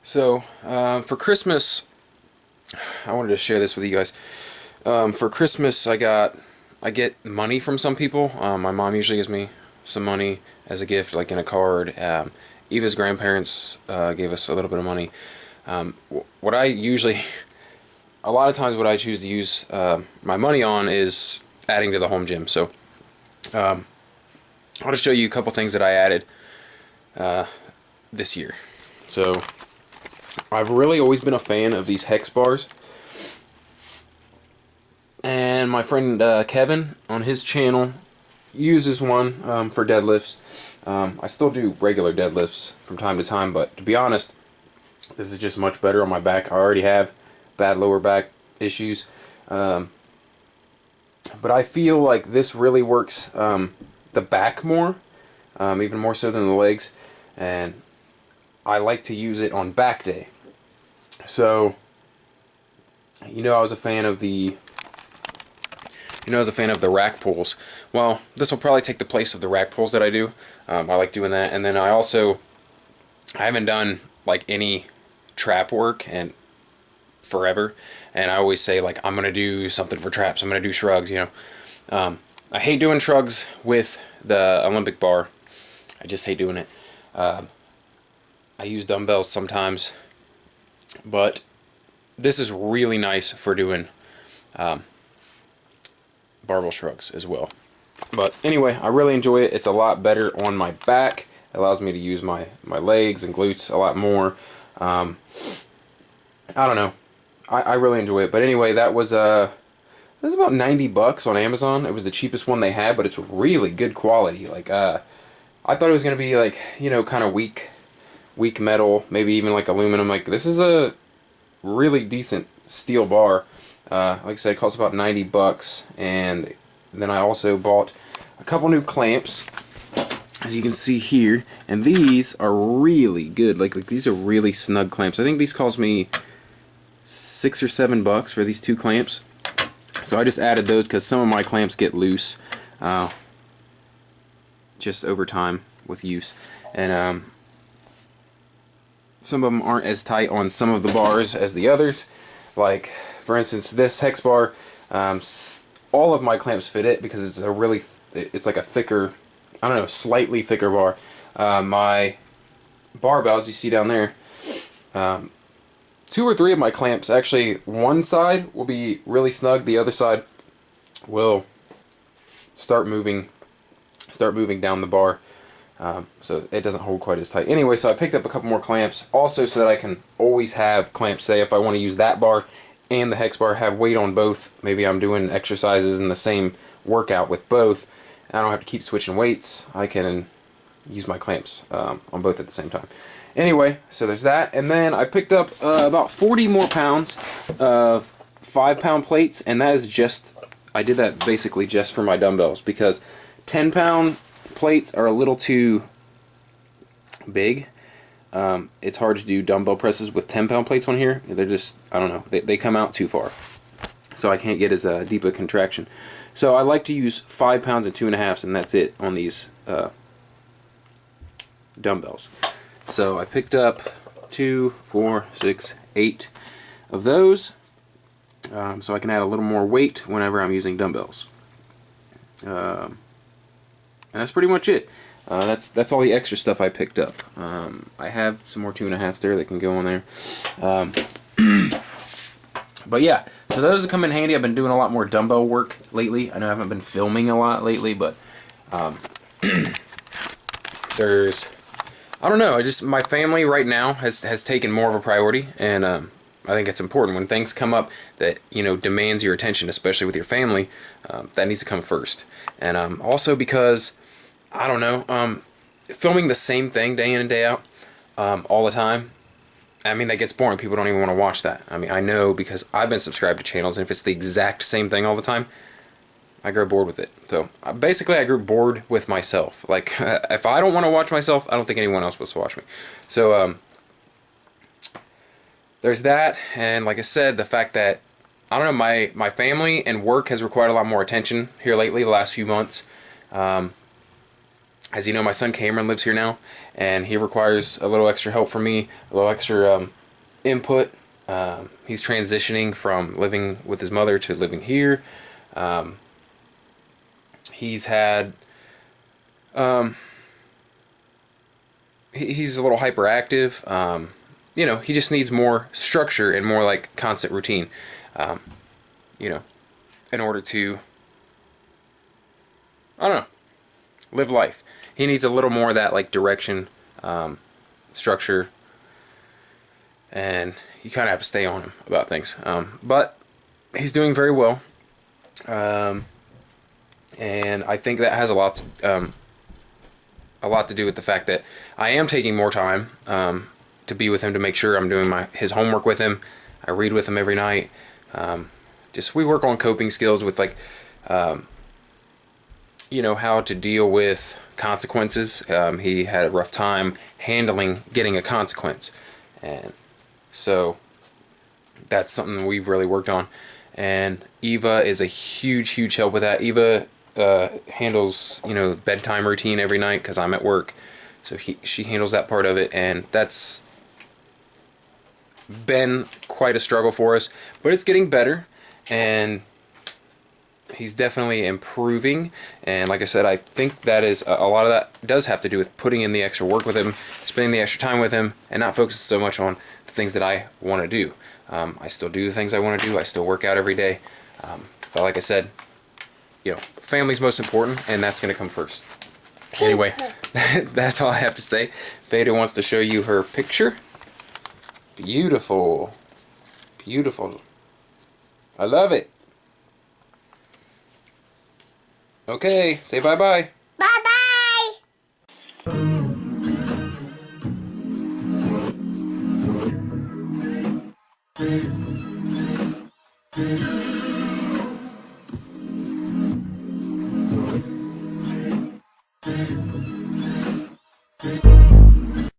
For Christmas, I wanted to share this with you guys. For Christmas, I get money from some people. My mom usually gives me some money as a gift, like in a card. Eva's grandparents gave us a little bit of money. What I usually, a lot of times, what I choose to use my money on is adding to the home gym. I'll just show you a couple things that I added this year. So I've really always been a fan of these hex bars. And my friend Kevin on his channel uses one for deadlifts. I still do regular deadlifts from time to time, but to be honest, this is just much better on my back. I already have bad lower back issues. But I feel like this really works the back more, even more so than the legs. And I like to use it on back day. So, I was a fan of the rack pulls. Well, this will probably take the place of the rack pulls that I do. I like doing that. And then I haven't done like any trap work and forever. And I always say like, I'm going to do something for traps. I'm going to do shrugs, I hate doing shrugs with the Olympic bar. I just hate doing it. I use dumbbells sometimes, but this is really nice for doing barbell shrugs as well. But anyway, I really enjoy it. It's a lot better on my back. It allows me to use my legs and glutes a lot more. I don't know. I really enjoy it. But anyway, that was about $90 on Amazon. It was the cheapest one they had, but it's really good quality. Like I thought it was gonna be like, kind of weak metal, maybe even like aluminum. Like this is a really decent steel bar. Like I said, it costs about $90, and then I also bought a couple new clamps, as you can see here, and these are really good. Like these are really snug clamps. I think these cost me $6 or $7 for these two clamps. So I just added those because some of my clamps get loose just over time with use, and some of them aren't as tight on some of the bars as the others. Like, for instance, this hex bar, all of my clamps fit it because it's like a thicker, I don't know, slightly thicker bar. My barbells, you see down there, 2 or 3 of my clamps, actually, one side will be really snug, the other side will start moving down the bar. So it doesn't hold quite as tight. Anyway, so I picked up a couple more clamps also so that I can always have clamps. Say if I want to use that bar and the hex bar, have weight on both. Maybe I'm doing exercises in the same workout with both. I don't have to keep switching weights. I can use my clamps on both at the same time. Anyway, so there's that. And then I picked up about 40 more pounds of 5-pound plates, and that is just, I did that basically just for my dumbbells because 10-pound plates are a little too big. It's hard to do dumbbell presses with 10-pound plates on here. They're just, I don't know, they come out too far. So I can't get as deep a contraction. So I like to use 5 pounds and 2.5, and that's it on these dumbbells. So I picked up 2, 4, 6, 8 of those, so I can add a little more weight whenever I'm using dumbbells. And that's pretty much it. That's all the extra stuff I picked up. I have some more 2.5s there that can go on there. But yeah, so those have come in handy. I've been doing a lot more dumbbell work lately. I know I haven't been filming a lot lately, but I don't know. My family right now has taken more of a priority, and I think it's important when things come up that demands your attention, especially with your family. That needs to come first, and also because I don't know, filming the same thing day in and day out all the time. I mean, that gets boring. People don't even want to watch that. I mean, I know because I've been subscribed to channels, and if it's the exact same thing all the time, I grow bored with it. So basically, I grew bored with myself. Like, if I don't want to watch myself, I don't think anyone else wants to watch me. So there's that, and like I said, the fact that I don't know, my family and work has required a lot more attention here lately, the last few months. as you know, my son Cameron lives here now, and he requires a little extra help from me, a little extra input. He's transitioning from living with his mother to living here. He's had, he's a little hyperactive. You know, he just needs more structure and more like constant routine, you know, in order to, I don't know, live life. He needs a little more of that like direction, structure, and you kind of have to stay on him about things. But he's doing very well, and I think that has a lot to do with the fact that I am taking more time to be with him, to make sure I'm doing his homework with him. I read with him every night. Just we work on coping skills with like, you know, how to deal with consequences. He had a rough time handling getting a consequence, and so that's something we've really worked on. And Eva is a huge help with that. Eva handles, you know, bedtime routine every night because I'm at work, so she handles that part of it, and that's been quite a struggle for us, but it's getting better, and he's definitely improving. And like I said, I think that is a lot of that does have to do with putting in the extra work with him, spending the extra time with him, and not focusing so much on the things that I want to do. I still do the things I want to do. I still work out every day, but like I said, you know, family's most important, and that's going to come first. Anyway, that's all I have to say. Veda wants to show you her picture. Beautiful. Beautiful. I love it. Okay, say bye-bye. Bye-bye.